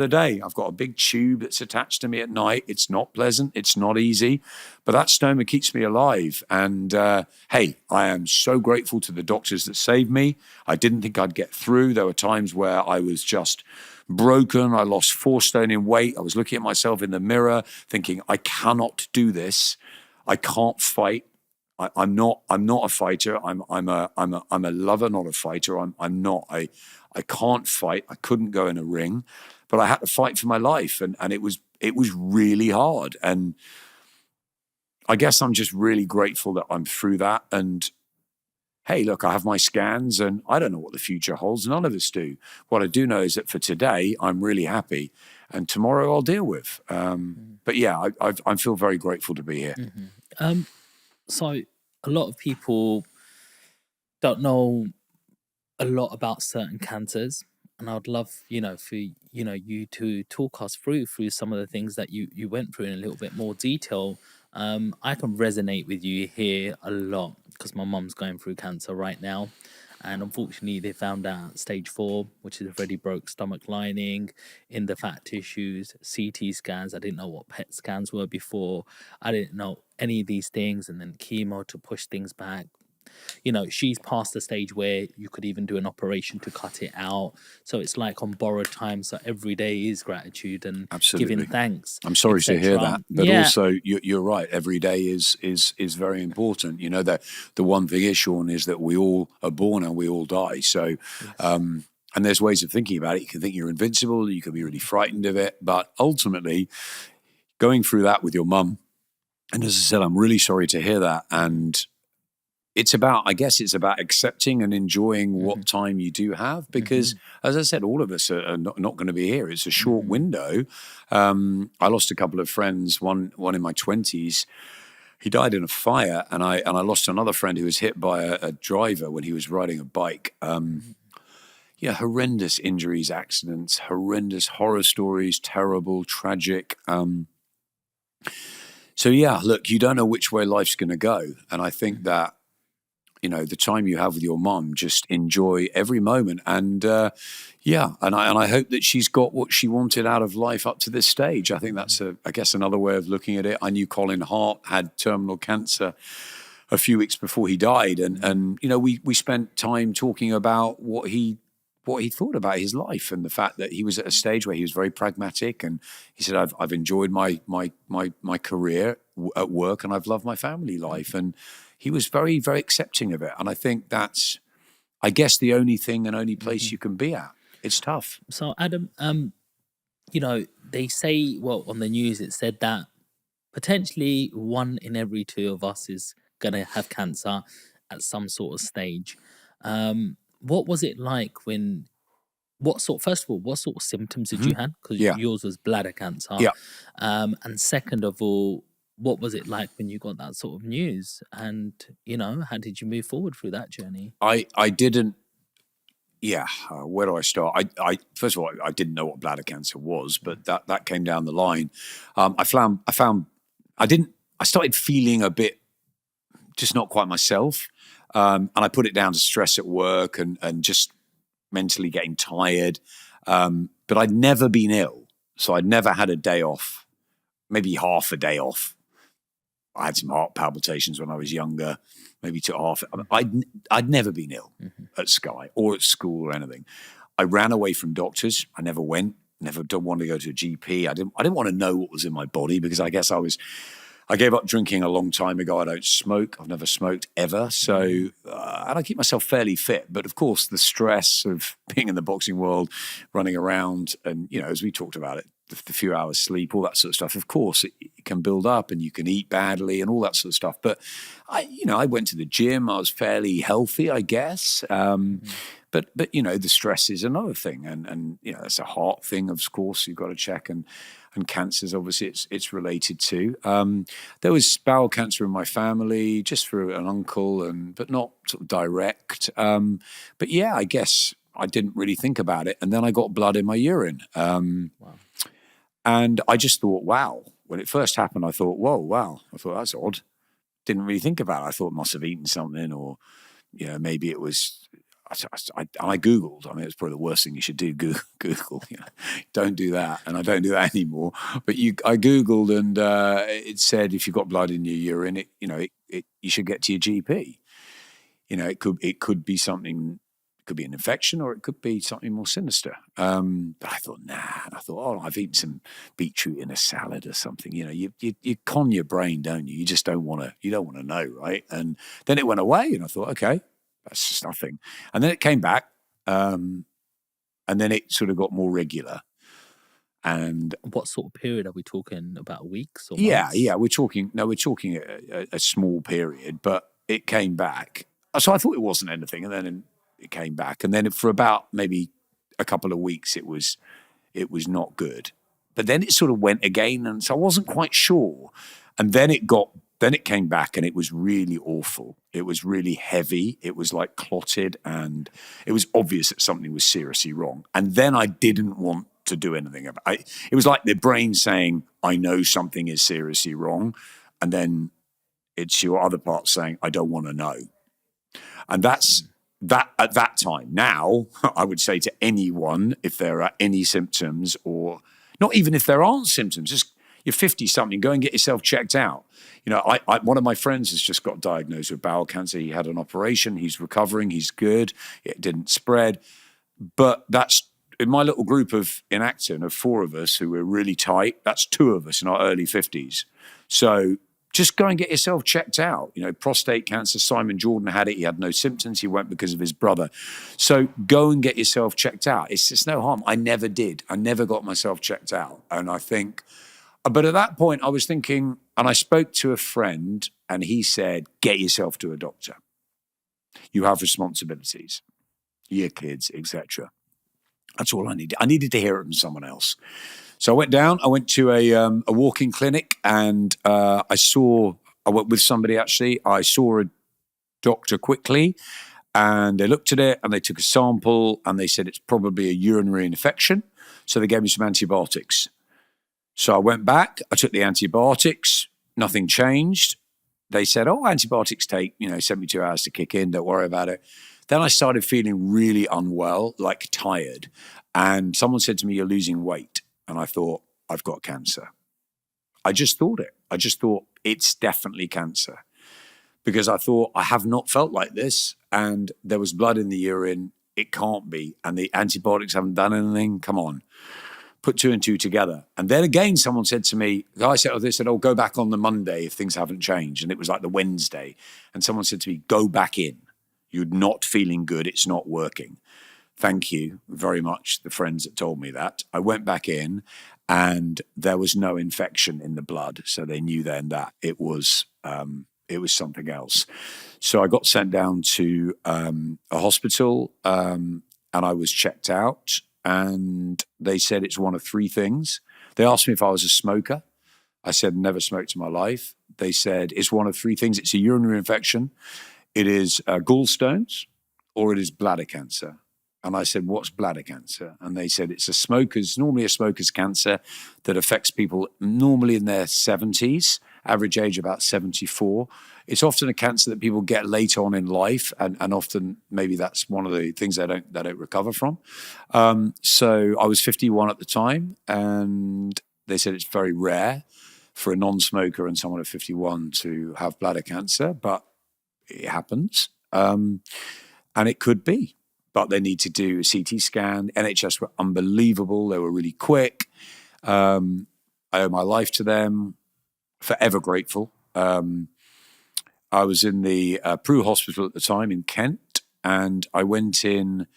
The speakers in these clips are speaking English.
the day. I've got a big tube that's attached to me at night. It's not pleasant. It's not easy, but that stoma keeps me alive. And hey, I am so grateful to the doctors that saved me. I didn't think I'd get through. There were times where I was just broken. I lost 4 stone in weight. I was looking at myself in the mirror thinking, I cannot do this. I can't fight. I'm not a fighter. I'm a lover, not a fighter. I'm not. I can't fight. I couldn't go in a ring, but I had to fight for my life, and it was really hard. And I guess I'm just really grateful that I'm through that. And hey, look, I have my scans, and I don't know what the future holds. None of us do. What I do know is that for today, I'm really happy, and tomorrow I'll deal with. But yeah, I feel very grateful to be here. Mm-hmm. So a lot of people don't know a lot about certain cancers, and I'd love, for you to talk us through some of the things that you went through in a little bit more detail. I can resonate with you here a lot because my mum's going through cancer right now, and unfortunately they found out stage 4, which is already broke stomach lining in the fat tissues. CT scans, I didn't know what PET scans were before. I didn't know any of these things, and then chemo to push things back. She's past the stage where you could even do an operation to cut it out. So it's like on borrowed time. So every day is gratitude and Absolutely. giving thanks. I'm sorry to hear that, but also you're right. Every day is very important. The one thing is, Sean, is that we all are born and we all die. So, and there's ways of thinking about it. You can think you're invincible. You can be really frightened of it, but ultimately, going through that with your mum, and as I said, I'm really sorry to hear that. And it's about accepting and enjoying what time you do have, because as I said, all of us are not going to be here. It's a short window. I lost a couple of friends, one in my 20s. He died in a fire, and I lost another friend who was hit by a driver when he was riding a bike. Horrendous injuries, accidents, horrendous horror stories, terrible, tragic. So yeah, look, you don't know which way life's going to go. And I think that, the time you have with your mom, just enjoy every moment. And and I hope that she's got what she wanted out of life up to this stage. I think that's another way of looking at it. I knew Colin Hart had terminal cancer a few weeks before he died. And we spent time talking about what he thought about his life, and the fact that he was at a stage where he was very pragmatic. And he said, I've enjoyed my career at work, and I've loved my family life. And he was very, very accepting of it. And I think that's, I guess, the only thing and only place you can be at. It's tough. So Adam, they say, on the news, it said that potentially 1 in every 2 of us is going to have cancer at some sort of stage. What was it like first of all, what sort of symptoms did you have? Because yours was bladder cancer. Yeah. And second of all, what was it like when you got that sort of news? And, how did you move forward through that journey? I didn't. Yeah. Where do I start? I first of all, I didn't know what bladder cancer was, but that came down the line. I started feeling a bit, just not quite myself. And I put it down to stress at work and just mentally getting tired. But I'd never been ill. So I'd never had a day off, maybe half a day off. I had some heart palpitations when I was younger, maybe to half. I'd never been ill at Sky or at school or anything. I ran away from doctors. I never went. Never don't want to go to a GP. I didn't want to know what was in my body, because I guess I gave up drinking a long time ago. I don't smoke. I've never smoked ever. So, and I keep myself fairly fit. But of course, the stress of being in the boxing world, running around, and, as we talked about it, the few hours sleep, all that sort of stuff, of course, it can build up, and you can eat badly and all that sort of stuff. But I went to the gym. I was fairly healthy, I guess. But the stress is another thing. And it's a heart thing, of course, you've got to check. And cancers, obviously, it's related to. There was bowel cancer in my family, just through an uncle, but not sort of direct. But yeah, I guess I didn't really think about it. And then I got blood in my urine. Wow. And I just thought, wow. When it first happened, I thought, whoa, wow. I thought, that's odd. Didn't really think about it. I thought I must have eaten something, or maybe it was, I Googled. I mean, it's probably the worst thing you should do. Google. Don't do that, and I don't do that anymore. But I Googled, and it said if you've got blood in your urine, you should get to your GP. It could be something. It could be an infection, or it could be something more sinister. But I thought, nah. And I thought, I've eaten some beetroot in a salad or something. You con your brain, don't you? You just don't want to. You don't want to know, right? And then it went away, and I thought, okay, that's just nothing. And then it came back, and then it sort of got more regular. And what sort of period are we talking about? Weeks or months? Yeah, we're talking a small period, but it came back. So I thought it wasn't anything, and then it came back, and then for about maybe a couple of weeks, it was not good. But then it sort of went again, and so I wasn't quite sure. And then it came back, and it was really awful. It was really heavy. It was like clotted, and it was obvious that something was seriously wrong. And then I didn't want to do anything about it. It was like the brain saying, I know something is seriously wrong. And then it's your other part saying, I don't want to know. And that's that at that time. Now, I would say to anyone, if there are any symptoms, or not even if there aren't symptoms, just you're 50-something, go and get yourself checked out. One of my friends has just got diagnosed with bowel cancer. He had an operation. He's recovering. He's good. It didn't spread. But that's in my little group in Acton of 4 of us who were really tight. That's 2 of us in our early 50s. So just go and get yourself checked out. Prostate cancer, Simon Jordan had it. He had no symptoms. He went because of his brother. So go and get yourself checked out. It's no harm. I never did. I never got myself checked out. And I think, but at that point I was thinking, and I spoke to a friend, and he said, get yourself to a doctor. You have responsibilities, your kids, etc. That's all I needed. I needed to hear it from someone else. So I went down. I went to a walk-in clinic, and I went with somebody actually. I saw a doctor quickly, and they looked at it, and they took a sample, and they said it's probably a urinary infection. So they gave me some antibiotics. So I went back. I took the antibiotics. Nothing changed. They said, antibiotics take 72 hours to kick in. Don't worry about it. Then I started feeling really unwell, like tired. And someone said to me, you're losing weight. And I thought, I've got cancer. I just thought it. I just thought it's definitely cancer. Because I thought, I have not felt like this. And there was blood in the urine. It can't be. And the antibiotics haven't done anything. Come on. Put 2 and 2 together. And then again, someone said to me, they said, go back on the Monday if things haven't changed. And it was like the Wednesday. And someone said to me, go back in. You're not feeling good. It's not working. Thank you very much, the friends that told me that. I went back in, and there was no infection in the blood. So they knew then that it was something else. So I got sent down to a hospital, and I was checked out, and they said it's one of 3 things. They asked me if I was a smoker. I said, never smoked in my life. They said it's one of 3 things. It's a urinary infection. It is gallstones, or it is bladder cancer. And I said, what's bladder cancer? And they said it's normally a smoker's cancer that affects people normally in their 70s, average age about 74. It's often a cancer that people get late on in life, and often maybe that's one of the things they don't recover from. So I was 51 at the time, and they said it's very rare for a non-smoker and someone at 51 to have bladder cancer, but it happens, and it could be. But they need to do a CT scan. NHS were unbelievable. They were really quick. I owe my life to them. Forever grateful. I was in the Prue Hospital at the time in Kent, and I went in,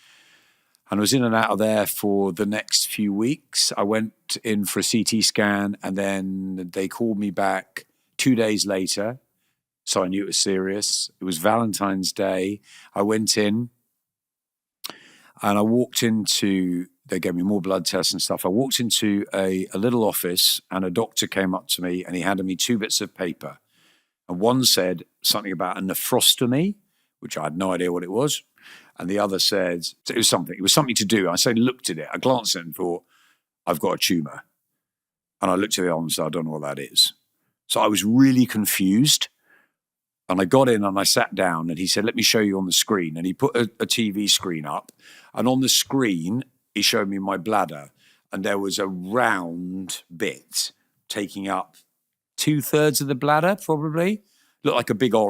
and I was in and out of there for the next few weeks. I went in for a CT scan, and then they called me back 2 days later. So I knew it was serious. It was Valentine's Day. I went in, and I walked into, they gave me more blood tests and stuff. I walked into a little office, and a doctor came up to me, and he handed me 2 bits of paper. And one said something about a nephrostomy, which I had no idea what it was. And the other said, it was something to do. I looked at it. I glanced at it and thought, I've got a tumor. And I looked at the other and said, I don't know what that is. So I was really confused. And I got in and I sat down and he said, let me show you on the screen. And he put a TV screen up. And on the screen, he showed me my bladder. And there was a round bit taking up 2/3 of the bladder, probably. Looked like a big orange.